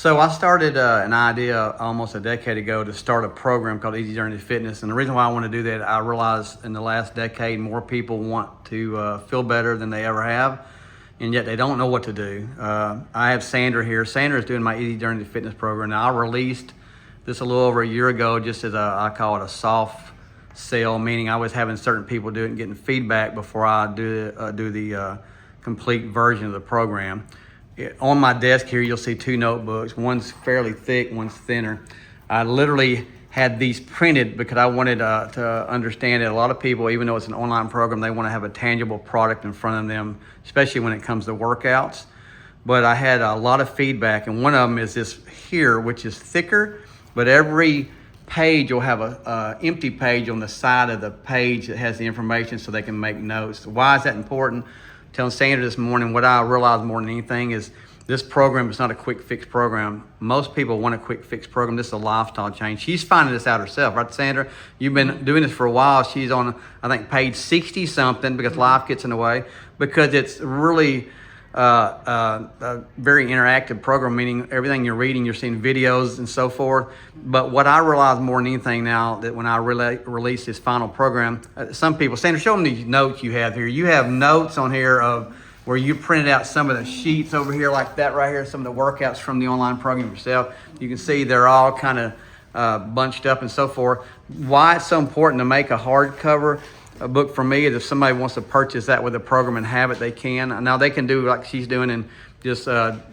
So I started an idea almost a decade ago to start a program called Easy Journey to Fitness. And the reason why I want to do that, I realized in the last decade, more people want to feel better than they ever have, and yet they don't know what to do. I have Sandra here. Sandra is doing my Easy Journey to Fitness program. Now, I released this a little over a year ago just as I call it a soft sell, meaning I was having certain people do it and getting feedback before I do the complete version of the program. On my desk here, you'll see two notebooks. One's fairly thick, one's thinner. I literally had these printed because I wanted to understand that a lot of people, even though it's an online program, they want to have a tangible product in front of them, especially when it comes to workouts. But I had a lot of feedback, and one of them is this here, which is thicker, but every page will have a empty page on the side of the page that has the information so they can make notes. Why is that important? Telling Sandra this morning, what I realized more than anything is this program is not a quick fix program. Most people want a quick fix program. This is a lifestyle change. She's finding this out herself, right, Sandra? You've been doing this for a while. She's on, I think, page 60 something because life gets in the way, because it's really a very interactive program, meaning everything you're reading, you're seeing videos and so forth. But what I realize more than anything now, that when I release this final program, some people, Sandra, show them these notes you have here. You have notes on here of where you printed out some of the sheets over here like that right here, some of the workouts from the online program yourself. You can see they're all kind of bunched up and so forth. Why it's so important to make a hardcover a book for me is if somebody wants to purchase that with the program and have it, they can. Now they can do like she's doing and just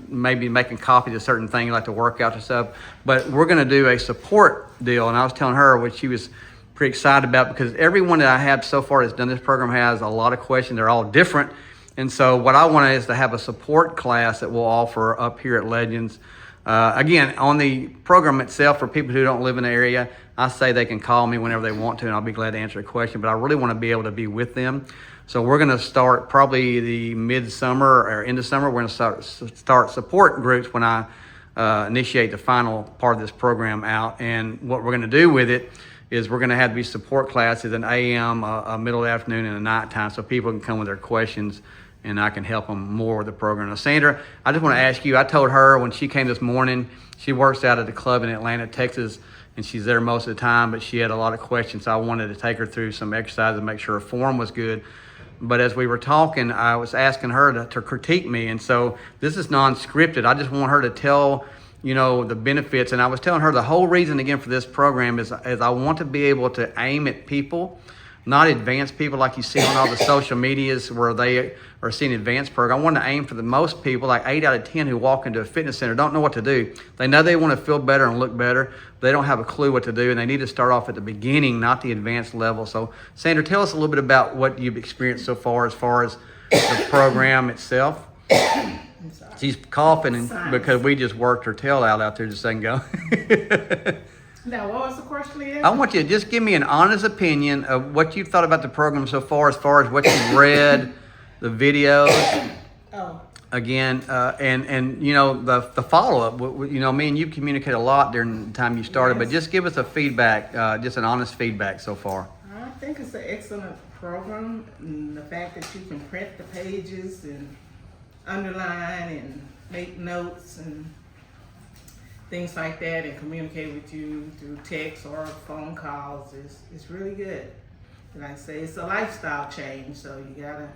maybe making copies of certain things like the workouts and stuff. But we're going to do a support deal, and I was telling her what she was pretty excited about, because everyone that I have so far that's done this program has a lot of questions. They're all different, and so what I want is to have a support class that we'll offer up here at Legends. Again, on the program itself, for people who don't live in the area, I say they can call me whenever they want to, and I'll be glad to answer a question, but I really want to be able to be with them. So we're going to start probably the mid-summer or end of summer. We're going to start support groups when I initiate the final part of this program out. And what we're going to do with it is we're going to have these support classes an AM, a middle of the afternoon, and a nighttime, so people can come with their questions and I can help them more with the program. Now, Sandra, I just want to ask you, I told her when she came this morning, she works out at the club in Atlanta, Texas, and she's there most of the time, but she had a lot of questions. So I wanted to take her through some exercises and make sure her form was good. But as we were talking, I was asking her to critique me. And so this is non-scripted. I just want her to tell, the benefits. And I was telling her the whole reason, again, for this program is I want to be able to aim at people, not advanced people like you see on all the social medias where they are seeing advanced program. I want to aim for the most people, like 8 out of 10 who walk into a fitness center don't know what to do. They know they want to feel better and look better, but they don't have a clue what to do, and they need to start off at the beginning, not the advanced level. So, Sandra, tell us a little bit about what you've experienced so far as the program itself. She's coughing because we just worked her tail out there just a second ago. Now, what was the question again? I want you to just give me an honest opinion of what you've thought about the program so far as what you've read, the videos. Oh. Again, and the follow-up. Me and you communicate a lot during the time you started, Yes. but just give us a feedback, just an honest feedback so far. I think it's an excellent program. And the fact that you can print the pages and underline and make notes and things like that and communicate with you through text or phone calls is really good. Like I say, it's a lifestyle change, so you gotta.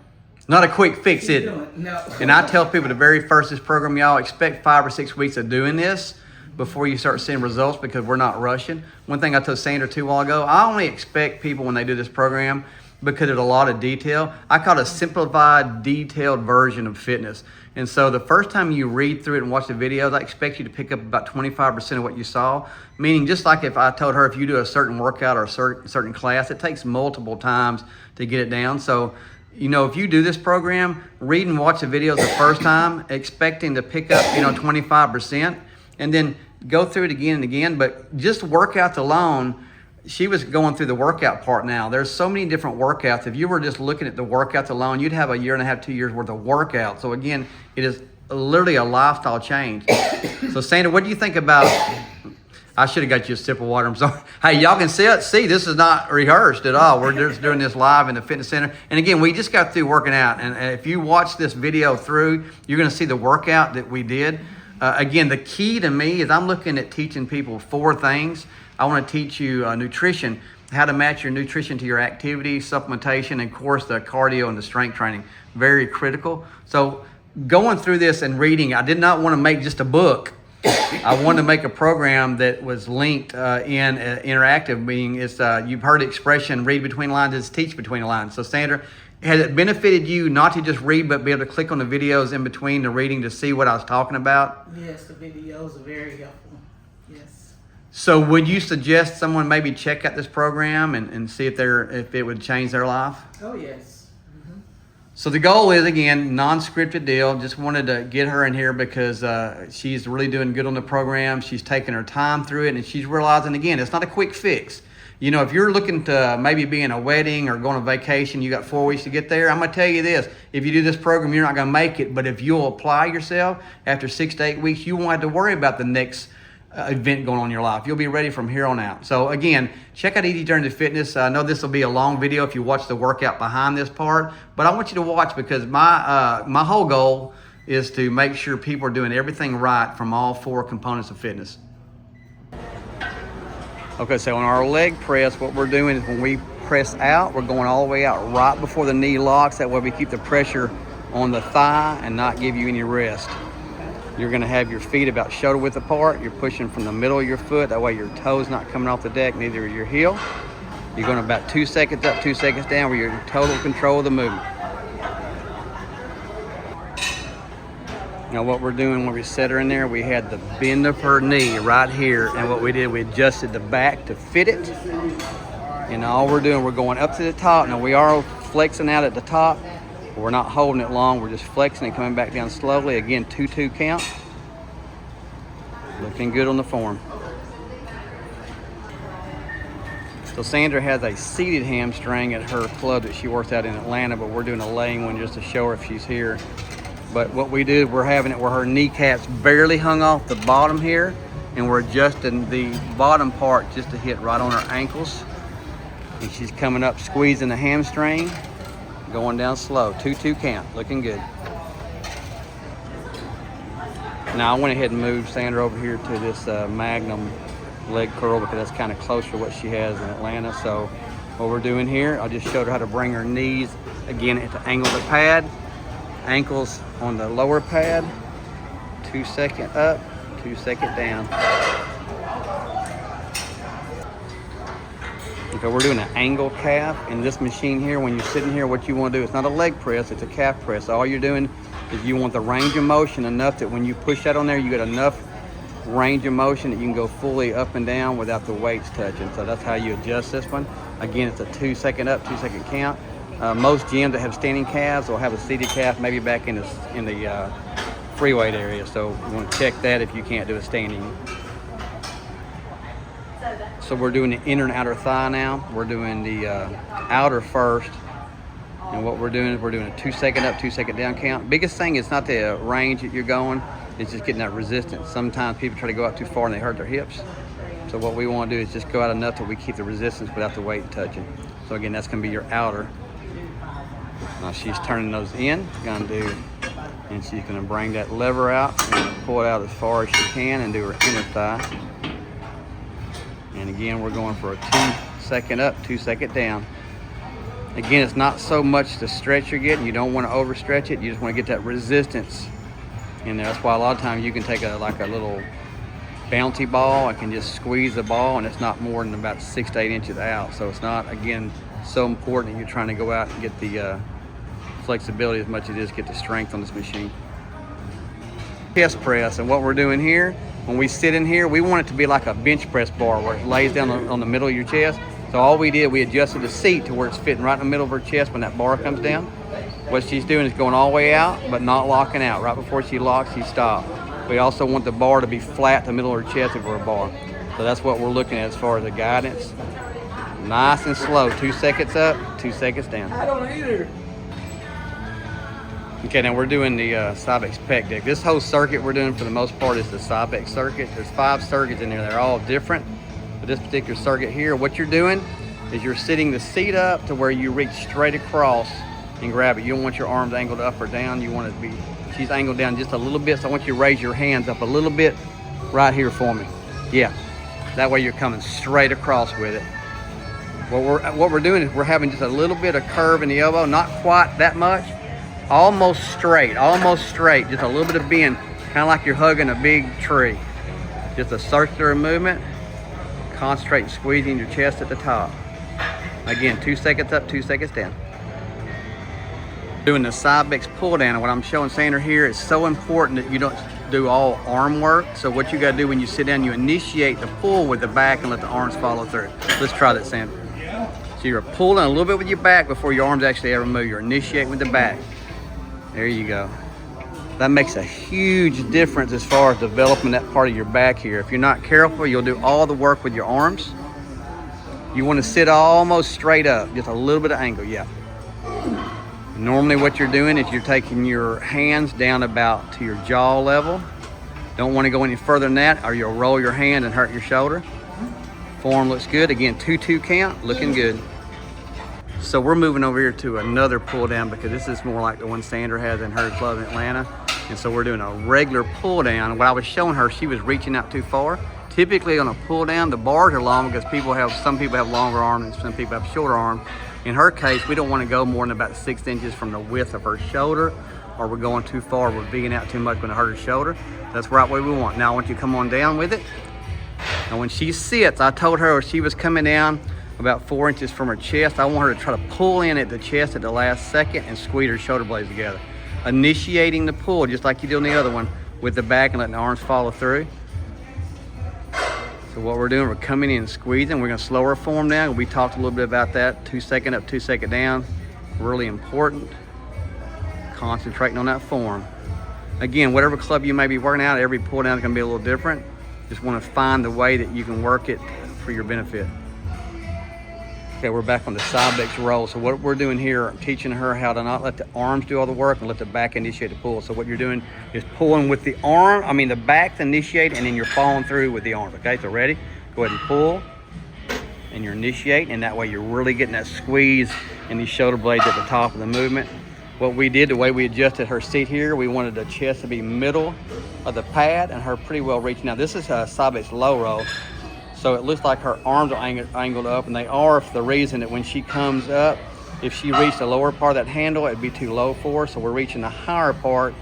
Not a quick fix, is it? No. And I tell people the very first this program, y'all expect 5 or 6 weeks of doing this before you start seeing results, because we're not rushing. One thing I told Sandra too a while ago, I only expect people when they do this program, because there's a lot of detail. I call it a simplified, detailed version of fitness. And so the first time you read through it and watch the videos, I expect you to pick up about 25% of what you saw. Meaning, just like if I told her if you do a certain workout or a certain class, it takes multiple times to get it down. So, if you do this program, read and watch the videos the first time, expecting to pick up, 25%, and then go through it again and again. But just workouts alone, she was going through the workout part now. There's so many different workouts. If you were just looking at the workouts alone, you'd have a year and a half, 2 years worth of workouts. So again, it is literally a lifestyle change. So Sandra, what do you think about, I should have got you a sip of water, I'm sorry. Hey, y'all can see this is not rehearsed at all. We're just doing this live in the fitness center. And again, we just got through working out. And if you watch this video through, you're gonna see the workout that we did. Again, the key to me is I'm looking at teaching people 4 things. I want to teach you nutrition, how to match your nutrition to your activity, supplementation, and of course the cardio and the strength training. Very critical. So going through this and reading, I did not want to make just a book. I wanted to make a program that was linked in interactive, meaning it's, you've heard the expression, read between the lines is teach between the lines. So Sandra, has it benefited you not to just read, but be able to click on the videos in between the reading to see what I was talking about? Yes, the videos are very helpful. Yes. So would you suggest someone maybe check out this program and see if it would change their life? Oh, yes. So the goal is, again, non-scripted deal. Just wanted to get her in here because she's really doing good on the program. She's taking her time through it, and she's realizing, again, it's not a quick fix. You know, if you're looking to maybe be in a wedding or going on vacation, you got 4 weeks to get there, I'm going to tell you this. If you do this program, you're not going to make it. But if you'll apply yourself, after 6 to 8 weeks, you won't have to worry about the next event going on in your life. You'll be ready from here on out. So again, check out Easy Journey to Fitness. I know this will be a long video if you watch the workout behind this part, but I want you to watch because my whole goal is to make sure people are doing everything right from all 4 components of fitness. Okay, so on our leg press, what we're doing is when we press out, we're going all the way out right before the knee locks. That way we keep the pressure on the thigh and not give you any rest. You're gonna have your feet about shoulder width apart. You're pushing from the middle of your foot. That way your toe's not coming off the deck, neither is your heel. You're going about 2 seconds up, 2 seconds down where you're in total control of the movement. Now what we're doing when we set her in there, we had the bend of her knee right here, and what we did, we adjusted the back to fit it. And all we're doing, we're going up to the top. Now we are flexing out at the top, but we're not holding it long. We're just flexing and coming back down slowly. Again, 2-2 count. Looking good on the form. So Sandra has a seated hamstring at her club that she works out in Atlanta, but we're doing a laying one just to show her if she's here. But what we did, we're having it where her kneecaps barely hung off the bottom here, and we're adjusting the bottom part just to hit right on her ankles. And she's coming up, squeezing the hamstring, going down slow. 2-2 count, looking good. Now I went ahead and moved Sandra over here to this Magnum leg curl because that's kind of closer to what she has in Atlanta. So what we're doing here, I just showed her how to bring her knees again at the angle of the pad. Ankles on the lower pad, 2 second up, 2 second down. Okay, we're doing an angle calf in this machine here. When you're sitting here, what you want to do, it's not a leg press, it's a calf press. All you're doing is you want the range of motion enough that when you push that on there, you get enough range of motion that you can go fully up and down without the weights touching. So that's how you adjust this one. Again, it's a 2 second up, 2 second count. Most gyms that have standing calves will have a seated calf maybe back in the free weight area. So you want to check that if you can't do a standing. So we're doing the inner and outer thigh now. We're doing the outer first. And what we're doing is we're doing a 2 second up, 2 second down count. Biggest thing is not the range that you're going, it's just getting that resistance. Sometimes people try to go out too far and they hurt their hips. So what we want to do is just go out enough that we keep the resistance without the weight touching. So again, that's going to be your outer. Now she's turning those in, and she's going to bring that lever out and pull it out as far as she can and do her inner thigh. And again, we're going for a 2 second up, 2 second down. Again, it's not so much the stretch you're getting. You don't want to overstretch it. You just want to get that resistance in there. That's why a lot of times you can take like a little bouncy ball. I can just squeeze the ball, and it's not more than about 6 to 8 inches out. So it's not, again, so important that you're trying to go out and get the flexibility as much as it is get the strength on this machine. Chest press, and what we're doing here, when we sit in here, we want it to be like a bench press bar where it lays down on the middle of your chest. So all we did, we adjusted the seat to where it's fitting right in the middle of her chest when that bar comes down. What she's doing is going all the way out, but not locking out. Right before she locks, she stops. We also want the bar to be flat in the middle of her chest if we're a bar. So that's what we're looking at as far as the guidance. Nice and slow, 2 seconds up, 2 seconds down. I don't either. Okay, now we're doing the Cybex pec deck. This whole circuit we're doing for the most part is the Cybex circuit. There's 5 circuits in there. They're all different. But this particular circuit here, what you're doing is you're sitting the seat up to where you reach straight across and grab it. You don't want your arms angled up or down. You want it to be she's angled down just a little bit. So I want you to raise your hands up a little bit right here for me. Yeah, that way you're coming straight across with it. What we're doing is we're having just a little bit of curve in the elbow, not quite that much. Almost straight, just a little bit of bend, kind of like you're hugging a big tree. Just a circular movement. Concentrate on squeezing your chest at the top. Again, 2 seconds up, 2 seconds down. Doing the Cybex pull down, and what I'm showing Sandra here is so important that you don't do all arm work. So what you gotta do when you sit down, you initiate the pull with the back and let the arms follow through. Let's try that, Sandra. So you're pulling a little bit with your back before your arms actually ever move. You're initiating with the back. There you go. That makes a huge difference as far as developing that part of your back here. If you're not careful, you'll do all the work with your arms. You want to sit almost straight up, just a little bit of angle, yeah. Normally what you're doing is you're taking your hands down about to your jaw level. Don't want to go any further than that or you'll roll your hand and hurt your shoulder. Form looks good. Again, 2-2 count, looking good. So we're moving over here to another pull down because this is more like the one Sandra has in her club in Atlanta. And so we're doing a regular pull down. What I was showing her, she was reaching out too far. Typically on a pull down, the bars are long because some people have longer arms and some people have shorter arms. In her case, we don't want to go more than about 6 inches from the width of her shoulder, or we're going too far, we're Ving out too much when it hurt her shoulder. That's right way we want. Now I want you to come on down with it. Now when she sits, I told her she was coming down about 4 inches from her chest. I want her to try to pull in at the chest at the last second and squeeze her shoulder blades together. Initiating the pull, just like you did on the other one, with the back and letting the arms follow through. So what we're doing, we're coming in and squeezing. We're gonna slow our form down. We talked a little bit about that. 2 second up, 2 second down. Really important. Concentrating on that form. Again, whatever club you may be working out, every pull down is gonna be a little different. Just wanna find the way that you can work it for your benefit. Okay, we're back on the Cybex roll. So what we're doing here, I'm teaching her how to not let the arms do all the work and let the back initiate the pull. So what you're doing is pulling with the back to initiate, and then you're following through with the arms. Okay, so ready? Go ahead and pull, and you're initiating, and that way you're really getting that squeeze in these shoulder blades at the top of the movement. What we did, the way we adjusted her seat here, we wanted the chest to be middle of the pad and her pretty well reaching. Now this is a Cybex low roll. So it looks like her arms are angled up, and they are for the reason that when she comes up, if she reached the lower part of that handle, it'd be too low for her. So we're reaching the higher part,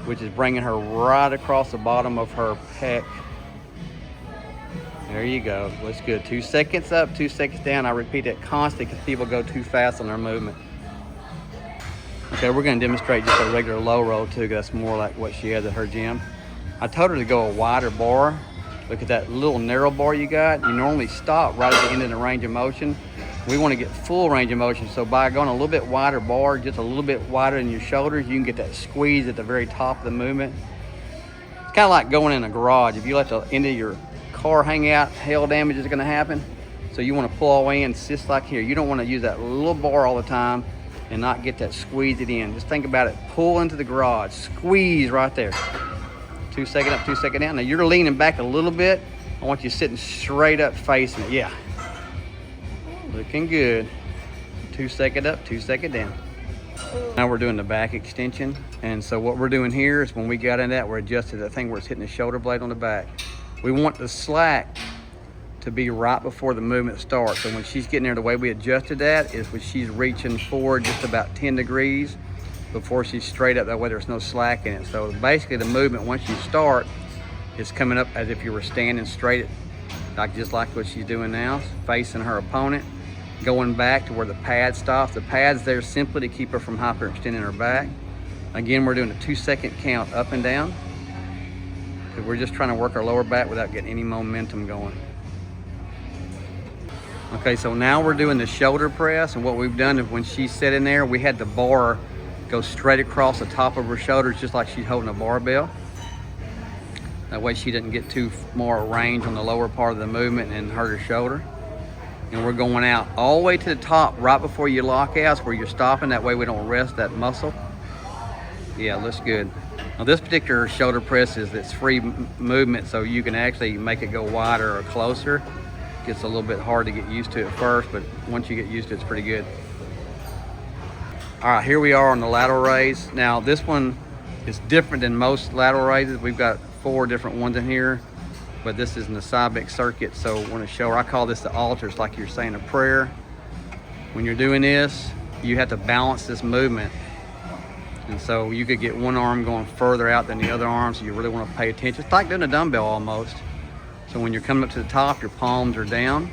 which is bringing her right across the bottom of her pec. There you go. Looks good. 2 seconds up, 2 seconds down. I repeat that constantly because people go too fast on their movement. Okay, we're going to demonstrate just a regular low roll too, because that's more like what she has at her gym. I told her to go a wider bar. Look at that little narrow bar you got. You normally stop right at the end of the range of motion. We want to get full range of motion. So by going a little bit wider bar, just a little bit wider in your shoulders, you can get that squeeze at the very top of the movement. It's kind of like going in a garage. If you let the end of your car hang out, hail damage is going to happen. So you want to pull all the way in, just like here. You don't want to use that little bar all the time and not get that squeeze it in. Just think about it. Pull into the garage, squeeze right there. 2 second up, 2 second down. Now you're leaning back a little bit. I want you sitting straight up facing it. Yeah. Looking good. 2 second up, 2 second down. Now we're doing the back extension. And so what we're doing here is when we got in that, we're adjusting that thing where it's hitting the shoulder blade on the back. We want the slack to be right before the movement starts. So when she's getting there, the way we adjusted that is when she's reaching forward just about 10 degrees before she's straight up. That way there's no slack in it. So basically the movement, once you start, is coming up as if you were standing straight, just like what she's doing now, facing her opponent, going back to where the pad stops. The pad's there simply to keep her from hyperextending her back. Again, we're doing a 2 second count up and down, because we're just trying to work our lower back without getting any momentum going. Okay, so now we're doing the shoulder press, and what we've done is when she's sitting there, we had the bar go straight across the top of her shoulders, just like she's holding a barbell. That way she doesn't get too more range on the lower part of the movement and hurt her shoulder. And we're going out all the way to the top right before you lock out, where you're stopping. That way we don't rest that muscle. Yeah, looks good. Now this particular shoulder press it's free movement, so you can actually make it go wider or closer. Gets a little bit hard to get used to at first, but once you get used to it, it's pretty good. All right, here we are on the lateral raise. Now this one, It's different than most lateral raises. We've got 4 different ones in here, but this is in the Cybex circuit. So I want to show her, I call this the altar. It's like you're saying a prayer. When you're doing this, you have to balance this movement. And so you could get one arm going further out than the other arm, so you really want to pay attention. It's like doing a dumbbell almost. So when you're coming up to the top, your palms are down.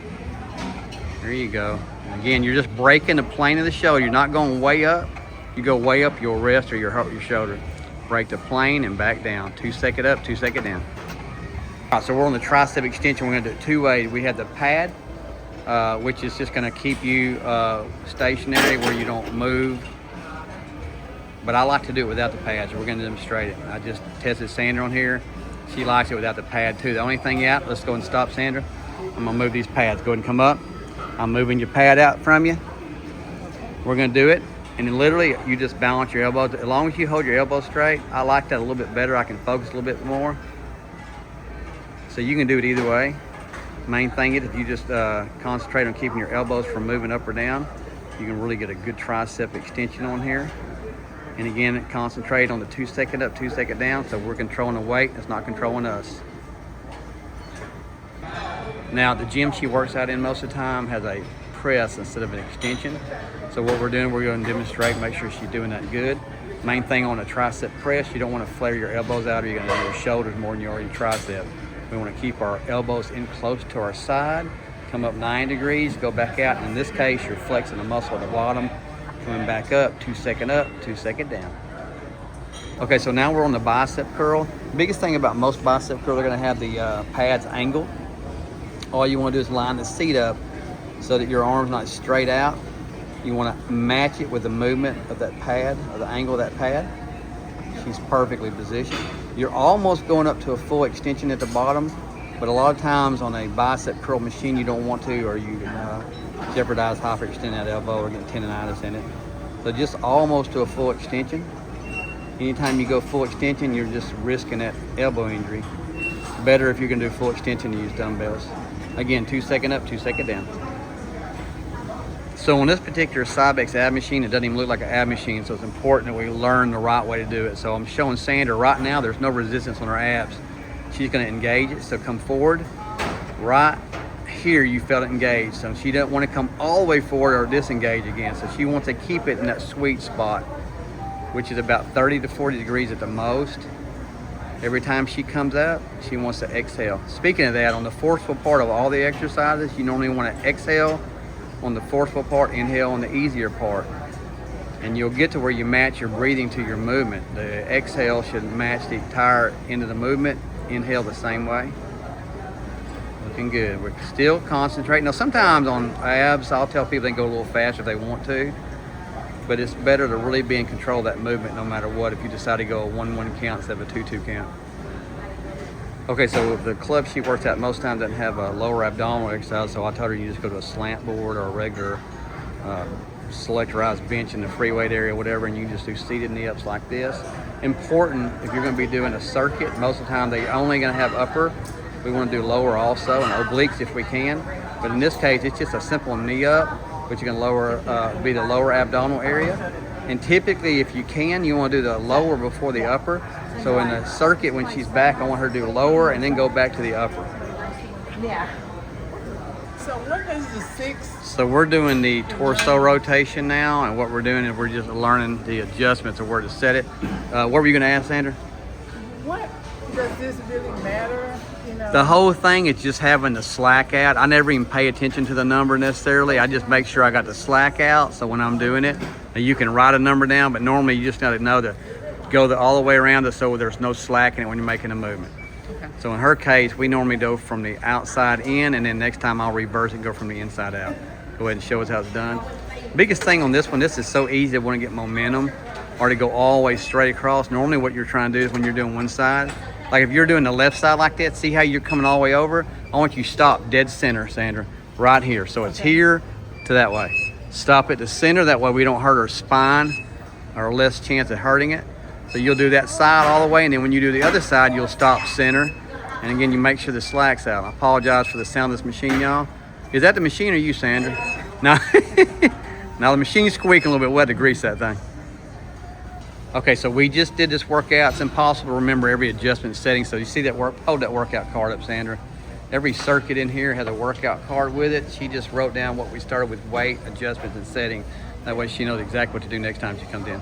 There you go. And again, you're just breaking the plane of the shoulder. You're not going way up. You go way up, you'll rest or you'll hurt your shoulder. Break the plane and back down. 2 second up, 2 second down. All right, so we're on the tricep extension. We're gonna do it 2 ways. We have the pad, which is just gonna keep you stationary where you don't move. But I like to do it without the pads. We're gonna demonstrate it. I just tested Sandra on here. She likes it without the pad too. The only thing out, let's go and stop Sandra. I'm gonna move these pads. Go ahead and come up. I'm moving your pad out from you. We're gonna do it. And then literally you just balance your elbows. As long as you hold your elbows straight, I like that a little bit better. I can focus a little bit more. So you can do it either way. Main thing is if you just concentrate on keeping your elbows from moving up or down, you can really get a good tricep extension on here. And again, concentrate on the 2 second up, 2 second down. So we're controlling the weight, it's not controlling us. Now the gym she works out in most of the time has a press instead of an extension. So what we're doing, we're going to demonstrate, make sure she's doing that good. Main thing on a tricep press, you don't want to flare your elbows out or you're going to do your shoulders more than you are your tricep. We want to keep our elbows in close to our side, come up 9 degrees, go back out. And in this case, you're flexing the muscle at the bottom, coming back up, 2 second up, 2 second down. Okay, so now we're on the bicep curl. The biggest thing about most bicep curl, they're going to have the pads angled. All you want to do is line the seat up so that your arm's not straight out. You want to match it with the movement of that pad, or the angle of that pad. She's perfectly positioned. You're almost going up to a full extension at the bottom, but a lot of times on a bicep curl machine you don't want to, or you jeopardize hyperextending that elbow or get tendonitis in it. So just almost to a full extension. Anytime you go full extension, you're just risking that elbow injury. Better if you're going to do full extension to use dumbbells. Again, 2 second up, 2 second down. So on this particular Cybex ab machine, it doesn't even look like an ab machine, so it's important that we learn the right way to do it. So I'm showing Sandra right now, there's no resistance on her abs. She's gonna engage it, so come forward. Right here, you felt it engaged. So she doesn't wanna come all the way forward or disengage again. So she wants to keep it in that sweet spot, which is about 30 to 40 degrees at the most. Every time she comes up, she wants to exhale. Speaking of that, on the forceful part of all the exercises, you normally wanna exhale on the forceful part, inhale on the easier part. And you'll get to where you match your breathing to your movement. The exhale should match the entire end of the movement. Inhale the same way. Looking good. We're still concentrating. Now sometimes on abs, I'll tell people they can go a little faster if they want to, but it's better to really be in control of that movement no matter what if you decide to go a 1-1 count instead of a 2-2 count. Okay, so the club she works out most times doesn't have a lower abdominal exercise, so I told her you just go to a slant board or a regular selectorized bench in the free weight area, whatever, and you just do seated knee ups like this. Important, if you're going to be doing a circuit, most of the time they're only going to have upper. We want to do lower also, and obliques if we can. But in this case, it's just a simple knee up, which you can lower, be the lower abdominal area. And typically, if you can, you want to do the lower before the upper. So in the circuit, when she's back, I want her to do lower and then go back to the upper. Yeah. So what is the 6? So we're doing the torso rotation now, and what we're doing is we're just learning the adjustments of where to set it. What were you going to ask, Sandra? What does this really matter? You know? The whole thing is just having the slack out. I never even pay attention to the number necessarily. I just make sure I got the slack out, so when I'm doing it, you can write a number down, but normally you just got to know to go all the way around it so there's no slack in it when you're making a movement. Okay. So in her case, we normally go from the outside in, and then next time I'll reverse it and go from the inside out. Go ahead and show us how it's done. Biggest thing on this one, this is so easy to want to get momentum or to go all the way straight across. Normally what you're trying to do is when you're doing one side, like if you're doing the left side like that, see how you're coming all the way over? I want you to stop dead center, Sandra, right here. So it's here to that way. Stop at the center, that way we don't hurt our spine or less chance of hurting it. So you'll do that side all the way, and then when you do the other side, you'll stop center. And again, you make sure the slack's out. I apologize for the sound of this machine, y'all. Is that the machine or you, Sandra? No. Now the machine's squeaking a little bit. We'll have to grease that thing. Okay, so we just did this workout. It's impossible to remember every adjustment setting. So you see that hold that workout card up, Sandra. Every circuit in here has a workout card with it. She just wrote down what we started with: weight, adjustments, and setting. That way she knows exactly what to do next time she comes in.